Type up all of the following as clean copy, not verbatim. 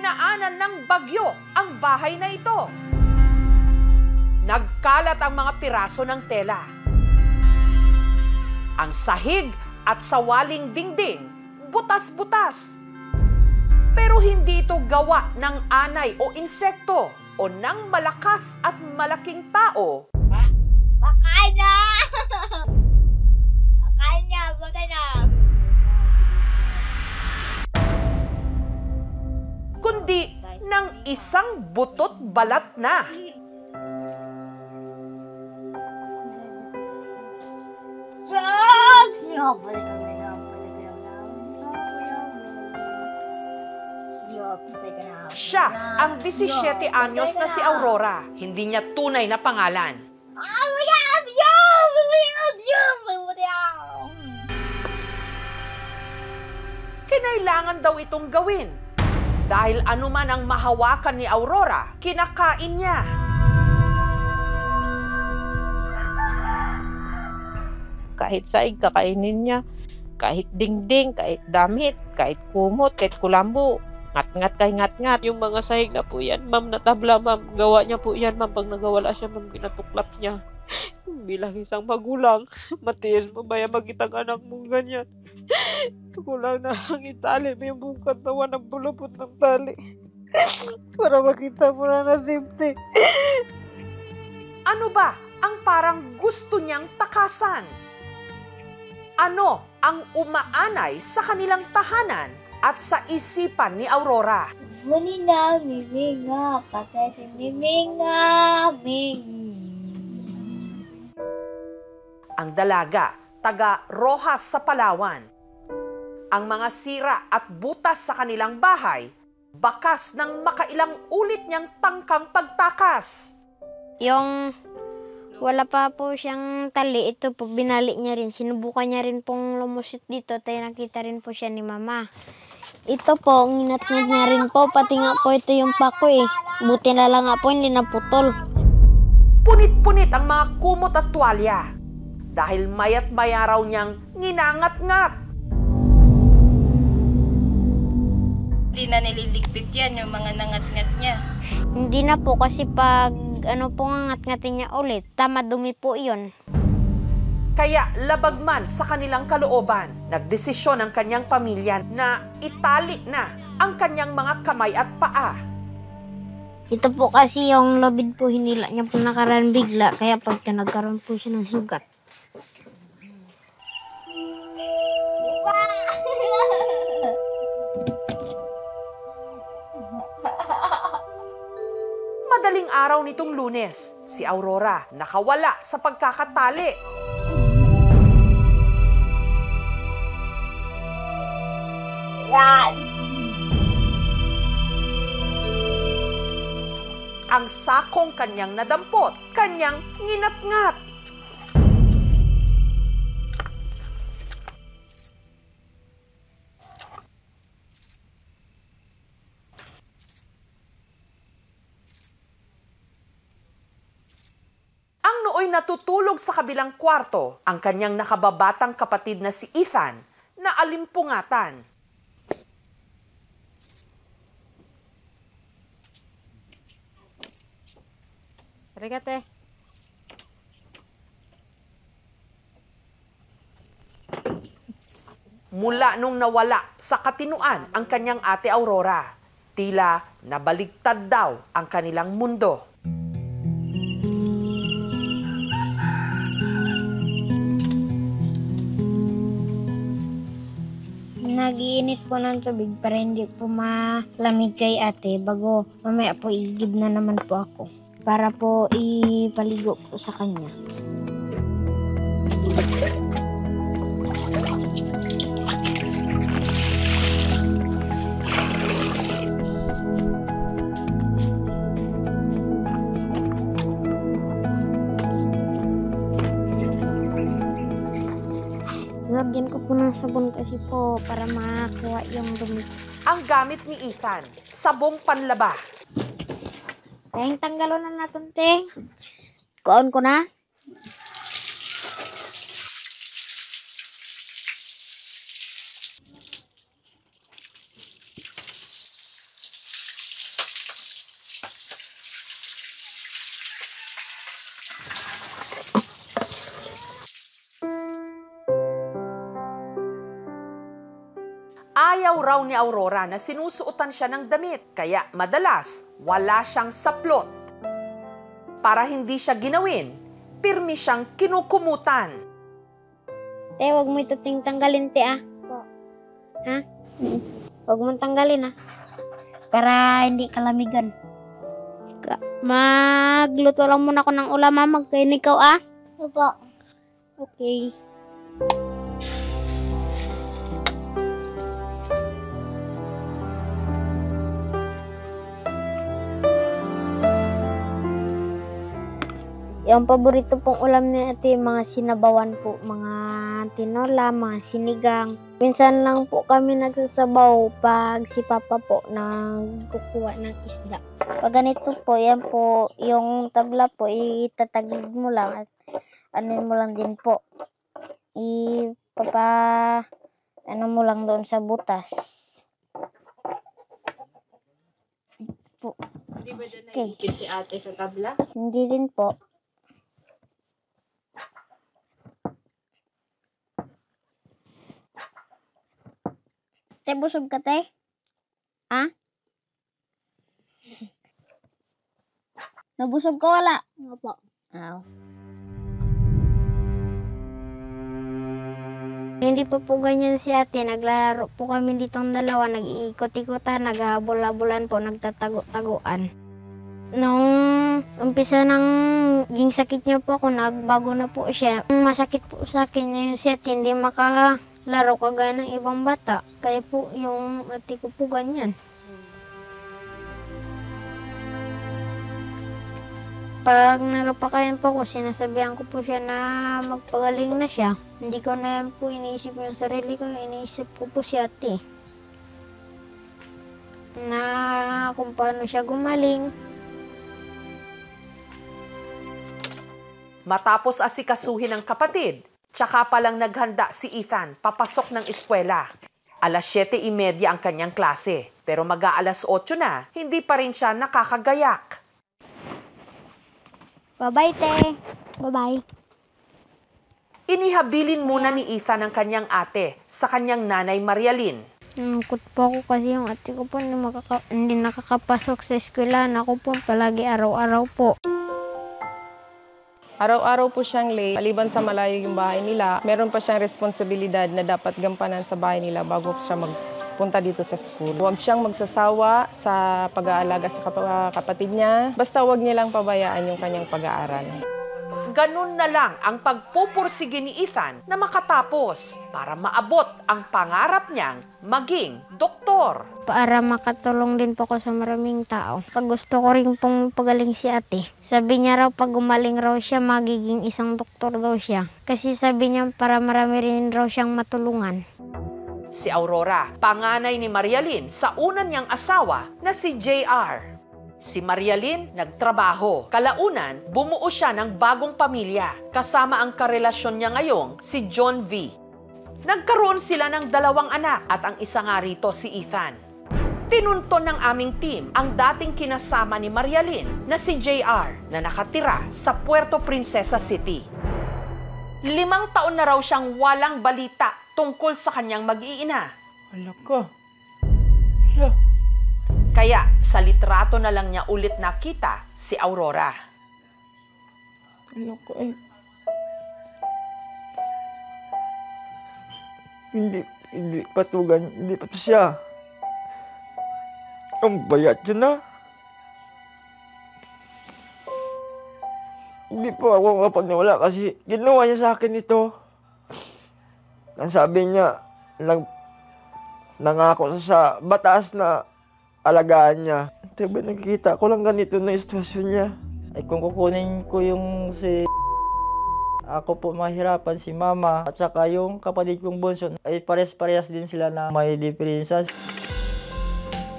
dinaanan ng bagyo ang bahay na ito. Nagkalat ang mga piraso ng tela. Ang sahig at sawaling dingding, butas-butas. Pero hindi ito gawa ng anay o insekto o ng malakas at malaking tao. Pakain na! Pakain na! Pakain na! Kundi ng isang butot balat na. Siya ang 17 anyos na si Aurora. Hindi niya tunay na pangalan. Kinailangan daw itong gawin. Dahil anuman ang mahawakan ni Aurora, kinakain niya. Kahit saig, kakainin niya. Kahit dingding, kahit damit, kahit kumot, kahit kulambo. Ngat-ngat kay ngat-ngat. Yung mga sahig na po yan, ma'am, natabla, ma'am. Gawa niya po yan, ma'am. Pag nagawala siya, ma'am, ginatuklap niya. Bilang isang magulang, matiis mo ba yung magitang anak mong ganyan? Kulang na lang itali mo yung buong katawan ng bulupot ng tali. Para makita mo na na safety. Ano ba ang parang gusto niyang takasan? Ano ang umaanay sa kanilang tahanan at sa isipan ni Aurora? Muli na, miminga, patay si miminga, Ang dalaga, taga Rojas sa Palawan. Ang mga sira at butas sa kanilang bahay, bakas ng makailang ulit niyang tangkang pagtakas. Yung wala pa po siyang tali, ito po binali niya rin. Sinubukan niya rin pong lumusit dito, tayo nakita rin po siya ni mama. Ito po, nginat-ngat niya rin po, pati nga po ito yung pako eh. Buti na lang nga po, hindi naputol. Punit-punit ang mga kumot at tuwalya. Dahil mayat maya raw niyang nginangat-ngat. Hindi na nililigpit yan, yung mga nangat-ngat niya. Hindi na po kasi pag ano po ngat-ngatin niya ulit, tama dumi po iyon. Kaya labagman sa kanilang kalooban, nagdesisyon ang kanyang pamilya na itali na ang kanyang mga kamay at paa. Ito po kasi yung lobid po hinila niya po nakaraan bigla, kaya pagka nagkaroon po siya ng sugat. Madaling araw nitong Lunes, si Aurora nakawala sa pagkakatali. Yan! Ang sakong kanyang nadampot, kanyang nginat-ngat. Ang nooy natutulog sa kabilang kwarto, ang kanyang nakababatang kapatid na si Ethan na alimpungatan. Regate. Mula nung nawala sa katinuan ang kanyang ate Aurora, tila nabaligtad daw ang kanilang mundo. Nag-iinit po ng tubig para hindi po malamig kay ate bago mamaya po igib na naman po ako para po ipaligo po sa kanya. Lagyan ko po ng sabon kasi po para makakuha yung dumi. Ang gamit ni Ethan, sabong panlaba. Teng, tanggalon na natin, Teng. Kuon ko na. Ayaw raw ni Aurora na sinusuotan siya ng damit, kaya madalas wala siyang saplot. Para hindi siya ginawin, pirmi siyang kinukumutan. Te, wag mo ito tanggalin, te, ah. Ha? Wag mong tanggalin, ah. Para hindi kalamigan. Magluto lang muna ako ng ulam, ah. Magkain ikaw, ah. Opo. Okay. Yung paborito pong ulam ni ate, mga sinabawan po, mga tinola, mga sinigang. Minsan lang po kami nagsasabaw pag si Papa po nagkukuha ng isda. Pag ganito po, yan po, yung tabla po, itatagig mo lang at ano mo lang din po. Ano mo lang doon sa butas. Po. Hindi ba dyan Okay. naikit si ate sa tabla? Hindi rin po. Te, busog ka, te? Ha? Nabusog ka, wala? Opo. Aw. Hindi pa po ganyan si ate. Naglalaro po kami ditong dalawa. Nag-iikot-ikotan, naghahabol-habulan po, nagtatago-taguan. Nung umpisa ng ging sakit niya po ako, nagbago na po siya. Masakit po sa akin ngayon si ate, hindi makalaro kagaya ng ibang bata. Kaya po yung ate ko po ganyan. Pag nagpakain po ako, sinasabihan ko po siya na magpagaling na siya. Hindi ko na yan po iniisip yung sarili ko, iniisip ko po si ate. Na kung paano siya gumaling. Matapos asikasuhin ng kapatid, tsaka palang naghanda si Ethan papasok ng eskwela. 7:30 ang kanyang klase, pero mag-aalas 8 na, hindi pa rin siya nakakagayak. Bye-bye, te. Bye-bye. Inihabilin muna ni Ethan ang kanyang ate sa kanyang nanay Marialyn. Nangkot po ako kasi yung ate ko po hindi nakakapasok sa eskwelahan. Ako po palagi araw-araw po. Araw-araw po siyang late. Maliban sa malayo yung bahay nila, meron pa siyang responsibilidad na dapat gampanan sa bahay nila bago siya magpunta dito sa school. Huwag siyang magsasawa sa pag-aalaga sa kapatid niya. Basta huwag niya lang pabayaan yung kanyang pag-aaral. Ganun na lang ang pagpupursige ni Ethan na makatapos para maabot ang pangarap niyang maging doktor. Para makatulong din po ako sa maraming tao. Pag gusto ko rin pong pagaling si ate. Sabi niya raw pag gumaling raw siya, magiging isang doktor daw siya. Kasi sabi niya para marami rin raw siyang matulungan. Si Aurora, panganay ni Marialyn sa una niyang asawa na si JR. Si Marialyn nagtrabaho. Kalaunan, bumuo siya ng bagong pamilya kasama ang karelasyon niya ngayong si John V. Nagkaroon sila ng 2 anak at ang isa nga rito si Ethan. Tinunton ng aming team ang dating kinasama ni Marialyn na si JR na nakatira sa Puerto Princesa City. 5 taon na raw siyang walang balita tungkol sa kanyang mag-iina. Wala ka. Kaya sa litrato na lang niya ulit nakita si Aurora. Wala ka eh. Hindi pa to siya. Ang bayat siya na. Hindi po ako mapagniwala kasi ginawa niya sa akin ito. Ang sabi niya, nangako sa batas na alagaan niya. Diba nakikita ko lang ganito na istasyon niya. Ay kung kukunin ko yung ako po mahirapan si mama at saka yung kapatid kong bunso ay pares-parehas din sila na may diferensya.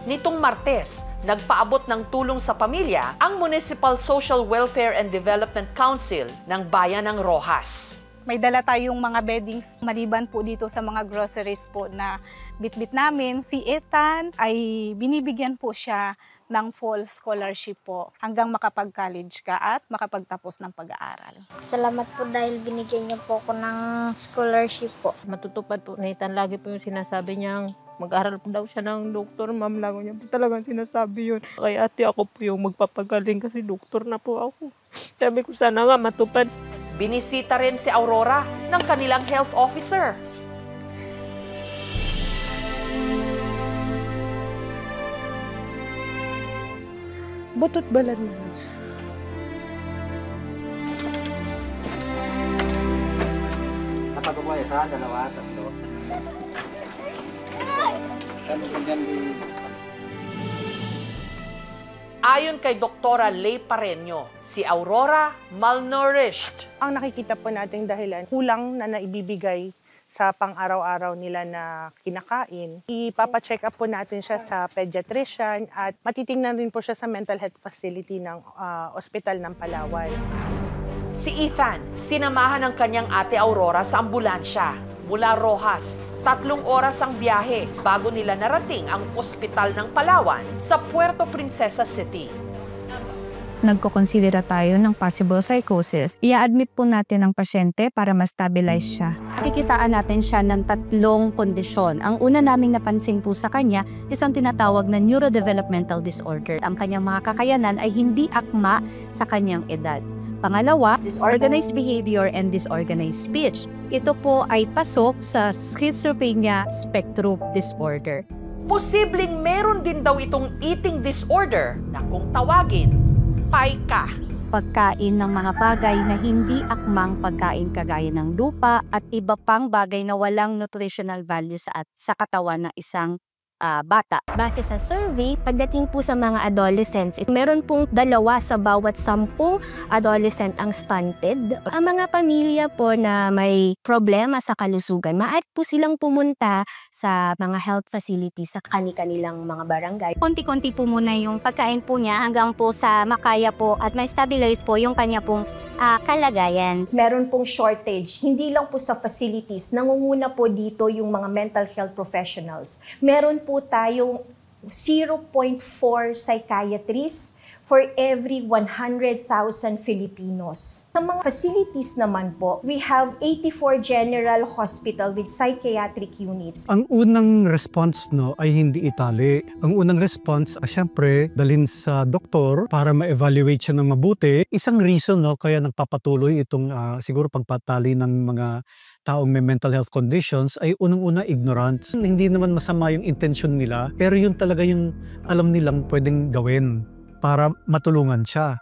Nitong Martes, nagpaabot ng tulong sa pamilya ang Municipal Social Welfare and Development Council ng Bayan ng Roxas. May dala tayong mga beddings maliban po dito sa mga groceries po na bitbit namin. Si Ethan ay binibigyan po siya ng full scholarship po hanggang makapag-college ka at makapagtapos ng pag-aaral. Salamat po dahil binigyan niyo po ako ng scholarship po. Matutupad po na Ethan. Lagi po yung sinasabi niyang mag-aral po daw siya ng doktor. Ma'am, lagi niya po talagang sinasabi yun. Kay ate, ako po yung magpapagaling kasi doktor na po ako. Sabi ko sana nga matupad. Binisita rin si Aurora ng kanilang health officer. Butot balan naman siya. Napagawa sa dalawa, tatlo. Ayon kay Doktora Lay Pareño, si Aurora malnourished. Ang nakikita po nating dahilan, kulang na naibibigay sa pang-araw-araw nila na kinakain. Ipapa-check up po natin siya sa pediatrician at matitingnan rin po siya sa mental health facility ng Ospital ng Palawan. Si Ethan, sinamahan ng kanyang ate Aurora sa ambulansya mula Rojas. 3 oras ang biyahe bago nila narating ang Ospital ng Palawan sa Puerto Princesa City. Nagko-considera tayo ng possible psychosis. I-admit po natin ang pasyente para ma-stabilize siya. Kikitaan natin siya ng 3 kondisyon. Ang una naming napansin po sa kanya is ang tinatawag na neurodevelopmental disorder. Ang kanyang mga kakayanan ay hindi akma sa kanyang edad. Pangalawa, disorganized behavior and disorganized speech. Ito po ay pasok sa schizophrenia spectrum disorder. Posibleng meron din daw itong eating disorder na kung tawagin, paika. Pagkain ng mga bagay na hindi akmang pagkain kagaya ng lupa at iba pang bagay na walang nutritional value sa katawan ng isang bata. Base sa survey, pagdating po sa mga adolescents, meron pong 2 sa bawat 10 adolescent ang stunted. Ang mga pamilya po na may problema sa kalusugan, maaari po silang pumunta sa mga health facilities sa kanilang mga barangay. Konti-konti po muna yung pagkain po niya hanggang po sa makaya po at may stabilize po yung kanya pong kalagayan. Meron pong shortage, hindi lang po sa facilities, nangunguna po dito yung mga mental health professionals. Meron po tayong 0.4 psychiatrists for every 100,000 Filipinos. Sa mga facilities naman po, we have 84 general hospital with psychiatric units. Ang unang response ay hindi itali. Ang unang response, syempre, dalhin sa doktor para ma-evaluate siya ng mabuti. Isang reason kaya nagpapatuloy itong siguro pagpatali ng mga taong may mental health conditions ay unang-una ignorance. Hindi naman masama yung intention nila, pero yun talaga yung alam nilang pwedeng gawin para matulungan siya.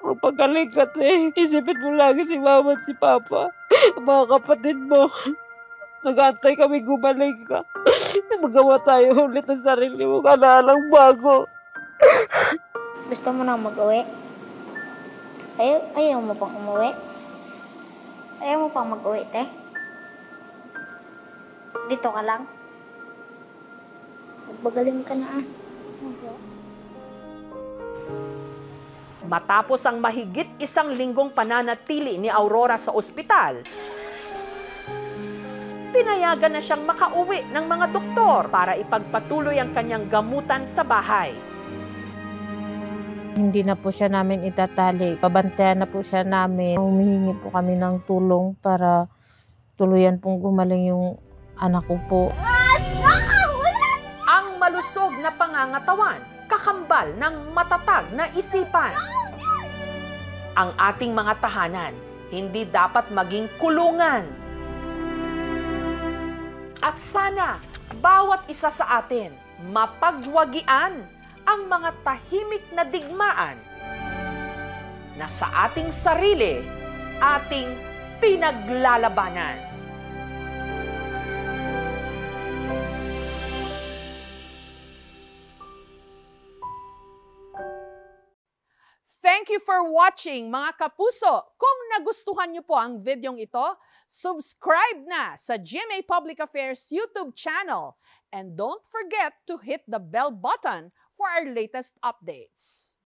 Magpagaling ka, te. Isipin mo lagi si mama at si papa. Mga kapatid mo. Nag-aantay kami gumaling ka. Magawa tayo ulit ang sarili mo. Kanaalang bago. Gusto mo na mag-uwi? Ayaw mo pang umuwi? Ayaw mo pang mag-uwi, te? Dito ka lang? Magbagaling ka na Matapos ang mahigit 1 linggong pananatili ni Aurora sa ospital, pinayagan na siyang makauwi ng mga doktor para ipagpatuloy ang kanyang gamutan sa bahay. Hindi na po siya namin itatali. Pabantayan na po siya namin. Humihingi po kami ng tulong para tuluyan pong gumaling yung anak ko po. Ang malusog na pangangatawan, kakambal ng matatag na isipan. Ang ating mga tahanan, hindi dapat maging kulungan. At sana, bawat isa sa atin, mapagwagian ang mga tahimik na digmaan na sa ating sarili, ating pinaglalabanan. Thank you for watching, mga kapuso. Kung nagustuhan niyo po ang videong ito, subscribe na sa GMA Public Affairs YouTube channel. And don't forget to hit the bell button for our latest updates.